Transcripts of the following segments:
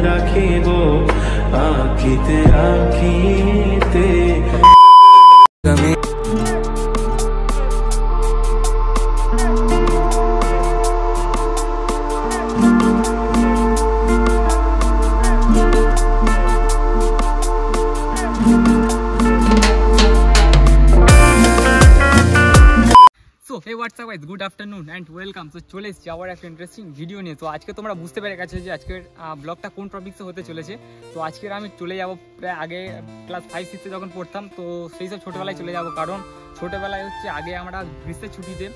রাখিব আখিতে আখিতে। So hey WhatsApp guys, good afternoon and welcome. তো চলে এসেছি আবার একটা ইন্টারেস্টিং ভিডিও নিয়ে। তো আজকে তোমরা বুঝতে পেরে গেছো যে আজকের ব্লগটা কোন টপিক্সে হতে চলেছে। তো আজকের আমি চলে যাব প্রায় আগে ক্লাস 5-6 যখন পড়তাম, তো সেই সব ছোটোবেলায় চলে যাব। কারণ ছোটোবেলায় হচ্ছে আগে আমরা গ্রীষ্মের ছুটিতে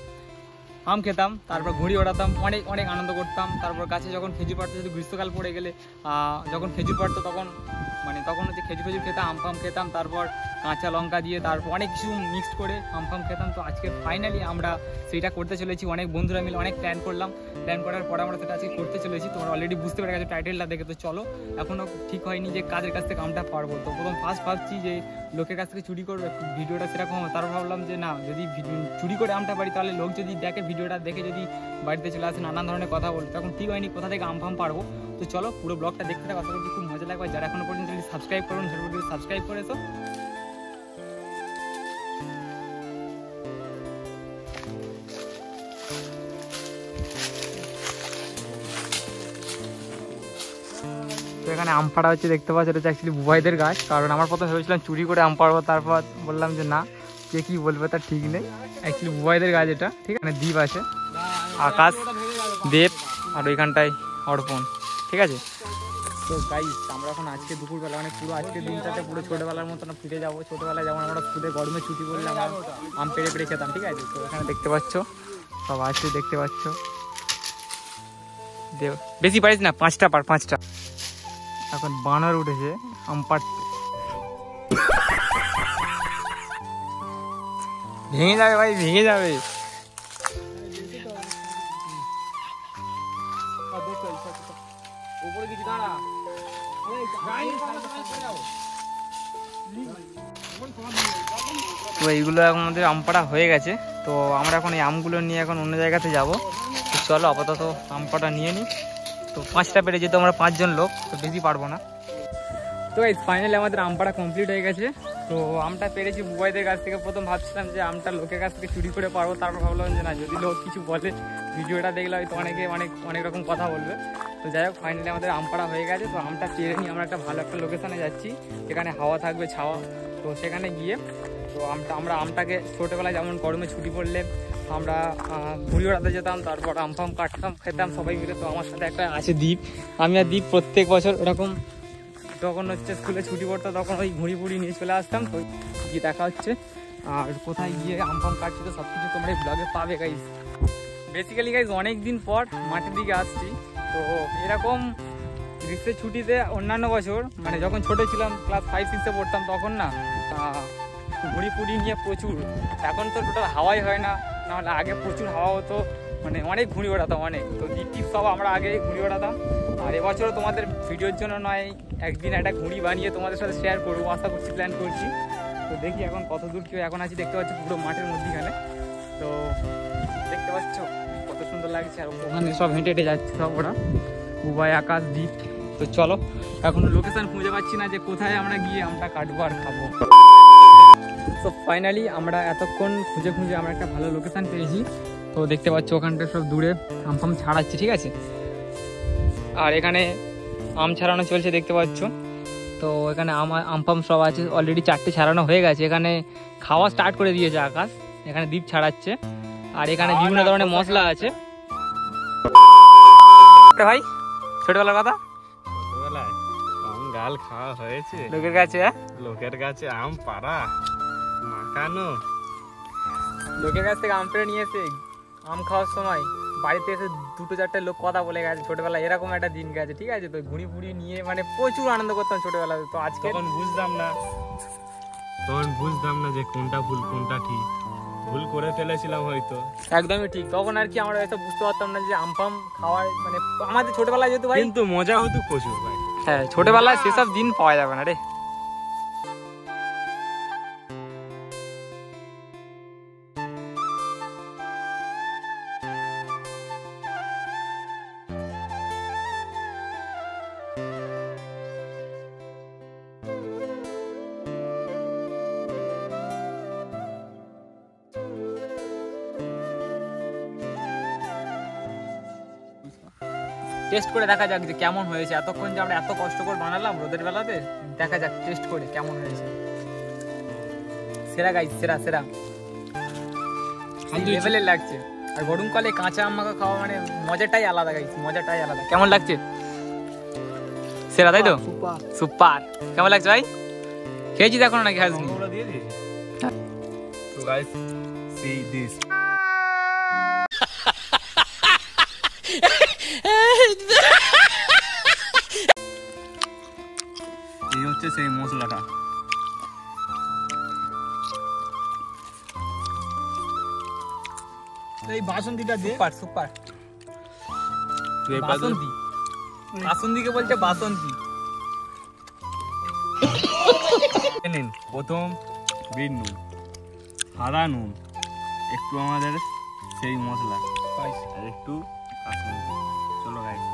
আম খেতাম, তারপর ঘুড়ি ওড়াতাম, অনেক অনেক আনন্দ করতাম। তারপর গাছে যখন খেজুর পাড়তো, যদি গ্রীষ্মকাল পড়ে গেলে যখন খেজুর পাড়তো তখন হচ্ছে খেজুর খেতাম, আম ফাম খেতাম, তারপর কাঁচা লঙ্কা দিয়ে তারপর অনেক কিছু মিক্সড করে আম ফাম খেতাম। তো আজকে ফাইনালি আমরা সেইটা করতে চলেছি, অনেক বন্ধুরা মিলে অনেক প্ল্যান করলাম। প্ল্যান করার পরে আমরা সেটা আজকে করতে চলেছি। তোমরা অলরেডি বুঝতে পেরে গেছো টাইটেলটা দেখে। তো চলো, এখনও ঠিক হয়নি যে কাদের কাছ থেকে আমটা পারবো। তো প্রথম ফার্স্ট ভাবছি যে লোকের কাছ থেকে চুরি করবে, ভিডিওটা সেরকম হবে। তারপর ভাবলাম যে না, যদি চুরি করে আমটা পারি তাহলে লোক যদি দেখে, ভিডিওটা দেখে যদি বাড়িতে চলে আসে নানান ধরনের কথা বলবে, তখন ঠিক হয়নি কোথা থেকে আম ফাম পারবো। তো চলো পুরো ব্লগটা দেখতে থাকো, আশা করছি খুব মজা লাগবে। যারা এখনো পর্যন্ত সাবস্ক্রাইব করুন, ঝটপট সাবস্ক্রাইব করেছো। তো এখানে আম পাড়া হচ্ছে, দেখতে পাচ্ছ, এটা হচ্ছে অ্যাকচুয়ালি বুবাইদের গাছ। কারণ আমার প্রথমে ভেবেছিলাম চুরি করে আম পাড়বো, তারপর বললাম যে না, কে কী বলবে তার ঠিক নেই, অ্যাকচুয়ালি বুবাইদের গাছ এটা। ঠিক আছে, দ্বীপ আছে, আকাশ, দেব, আর ওইখানটায় অর্পণ। ঠিক আছে, তো গাইস আমরা এখন আজকে দুপুরবেলা মানে পুরো আজকের দিনটাতে পুরো ছোটোবেলার মতন ফিরে যাবো। ছোটোবেলায় যেমন আমরা স্কুলে গরমে ছুটি করলে আমরা আম পেড়ে পেড়ে খেতাম। ঠিক আছে, তো এখানে দেখতে পাচ্ছ সব আছে, দেখতে পাচ্ছ। দেব বেশি পারিস না, 5টা পার 5টা। এখন বানর উঠেছে আম পাড়তে, ভেঙে যাবে ভাই, ভেঙে যাবে। তো এইগুলো এখন আমাদের আম পাড়া হয়ে গেছে। তো আমরা এখন এই আমগুলো নিয়ে এখন অন্য জায়গাতে যাব। তো চলো আপাতত আম পাড়া নিয়ে নিই। তো 5টা পেরে যেহেতু আমরা 5 জন লোক, তো বেশি পারবো না। তো এই ফাইনালি আমাদের আম পাড়া কমপ্লিট হয়ে গেছে। তো আমটা পেরেছি বুবাইদের কাছ থেকে। প্রথম ভাবছিলাম যে আমটা লোকের কাছ থেকে চুরি করে পারবো, তারপর ভাবলাম যে না, যদি লোক কিছু বলে, ভিডিওটা দেখলে হয়তো অনেকে অনেক রকম কথা বলবে। তো যাই হোক, ফাইনালি আমাদের আম পাড়া হয়ে গেছে। তো আমটা পেরে নিয়ে আমরা একটা ভালো একটা লোকেশানে যাচ্ছি, যেখানে হাওয়া থাকবে, ছাওয়া। তো সেখানে গিয়ে তো আমরা আমটাকে ছোটোবেলায় যেমন গরমে ছুটি পড়লে আমরা ঘুড়ি ওড়াতে যেতাম, তারপর আম ফাম কাটতাম, খেতাম সবাই মিলে। তো আমার সাথে একটা আছে দ্বীপ, আমি আর দ্বীপ প্রত্যেক বছর এরকম যখন হচ্ছে স্কুলে ছুটি পড়তো তখন ওই ঘুড়ি ফুড়ি নিয়ে চলে আসতাম। তো গিয়ে দেখা হচ্ছে আর কোথায় গিয়ে আম ফাম কাটছি, তো সব কিছু তোমরা এই ব্লগে পাবে গাইজ। বেসিক্যালি গাইজ অনেক দিন পর মাঠের দিকে আসছি। তো এরকম গ্রীষ্মের ছুটিতে অন্যান্য বছর মানে যখন ছোটো ছিলাম, ক্লাস 5-6-এ পড়তাম, তখন না ঘুড়ি ফুড়ি নিয়ে প্রচুর, এখন তো টোটাল হাওয়াই হয় না, নাহলে আগে প্রচুর হাওয়া হতো, মানে অনেক ঘুড়ি ওড়াতাম অনেক। তো দ্বীপ সব আমরা আগে ঘুড়ি ওড়াতাম। আর এবছরও তোমাদের ভিডিওর জন্য নয়, একদিন একটা ঘুড়ি বানিয়ে তোমাদের সাথে শেয়ার করবো, আশা করছি, প্ল্যান করছি। তো দেখি এখন কত দূর কি। এখন আছি, দেখতে পাচ্ছি পুরো মাঠের মধ্যেখানে। তো দেখতে পাচ্ছ কত সুন্দর লাগছে। আর ওখানে সব হেঁটে হেঁটে যাচ্ছে সব ওরা, বুবাই, আকাশ, দ্বীপ। তো চলো, এখন লোকেশন খুঁজে পাচ্ছি না যে কোথায় আমরা গিয়ে আমরা কাটবো আর খাবো। তো ফাইনালি আমরা এতক্ষণ খুঁজে আমরা একটা ভালো লোকেশন পেয়েছি। তো দেখতে পাচ্ছ ওখানটা সব দূরে আম ফাম ছাড়াচ্ছে। ঠিক আছে, আর এখানে আম ছাড়ানো চলছে, দেখতে পাচ্ছ। তো এখানে আম ফাম সব আছে, অলরেডি 4টে ছাড়ানো হয়ে গেছে। এখানে খাওয়া স্টার্ট করে দিয়েছে আকাশ, এখানে দ্বীপ ছাড়াচ্ছে। আর এখানে বিভিন্ন ধরনের মশলা আছে। ভাই ছোটবেলার কথা, ছোটবেলায় কম গাল খাওয়া হয়েছে লোকের কাছে আম পাড়া মাখানো, লোকের কাছ থেকে আম পেড়ে নিয়ে এসে আম খাওয়ার সময় বাড়িতে এসে 2-4টে লোক কথা বলে গেছে ছোটবেলায়, এরকম একটা দিন গেছে। ঠিক আছে, তো ঘুড়ি ফুড়ি নিয়ে মানে প্রচুর আনন্দ করতাম ছোটবেলায়। তো আজকে তখন বুঝতাম না যে কোনটা ভুল কোনটা ঠিক, ভুল করে ফেলেছিলাম হয়তো। একদমই ঠিক, তখন আর কি আমরা এসব বুঝতে পারতাম না যে আম ফাম খাওয়ার মানে আমাদের ছোটবেলায় যেহেতু ভাই, কিন্তু মজা হতো প্রচুর ভাই। হ্যাঁ, ছোটবেলায় সেসব দিন পাওয়া যাবে না রে। টেস্ট করে দেখা যাক যে কেমন হয়েছে। এতক্ষণ যে আমরা এত কষ্ট করে বানালাম রোদের বেলাতে, দেখা যাক টেস্ট করে কেমন হয়েছে। সেরা গাইস, সেরা সেরা লেভেলের লাগছে। আর গরমকালে কাঁচা আম মাখা খাওয়া মানে মজাটাই আলাদা গাইস, মজাটাই আলাদা। কেমন লাগছে? সেরা তাই তো? সুপার। কেমন লাগছে ভাই? খেয়েছি দেখো নাকি? খাসনি? ওগুলো দিয়ে দিয়েছি। তো গাইস সি দিস। এই হচ্ছে সেই মশলাটা। এই বাসন্তীটা দে। Super super. তো এই বাসন্তী, বাসন্তীকে বলছে বাসন্তী। নিন প্রথম বিট নুন, সাদা নুন, একটু আমাদের সেই মশলা আর একটু কাসুন্দি। চলো guys.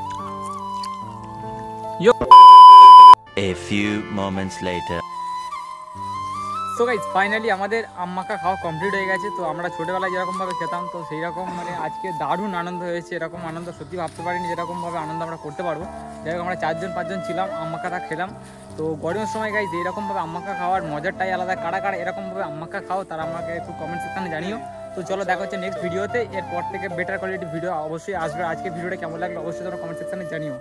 A few moments later. So guys finally আমাদের আম মাখা খাওয়া কমপ্লিট হয়ে গেছে। তো আমরা ছোটোবেলায় যেরকমভাবে খেতাম তো সেই রকম মানে আজকে দারুণ আনন্দ হয়েছে। এরকম আনন্দ সত্যি ভাবতে পারিনি যেরকমভাবে আনন্দ আমরা করতে পারবো। যাই হোক আমরা 4-5 জন ছিলাম, আম মাখাটা খেলাম। তো গরমের সময় গাইস এইরকমভাবে আম মাখা খাওয়ার মজাটাই আলাদা। কারা কারা এরকমভাবে আম মাখা খাও তারা আমাকে একটু কমেন্ট সেকশনে জানিও। তো চলো দেখা হচ্ছে নেক্সট ভিডিওতে। এরপর থেকে বেটার কোয়ালিটি ভিডিও অবশ্যই আসবে। আজকে ভিডিওটা কেমন লাগলো অবশ্যই তোমরা কমেন্ট সেকশনে জানিও।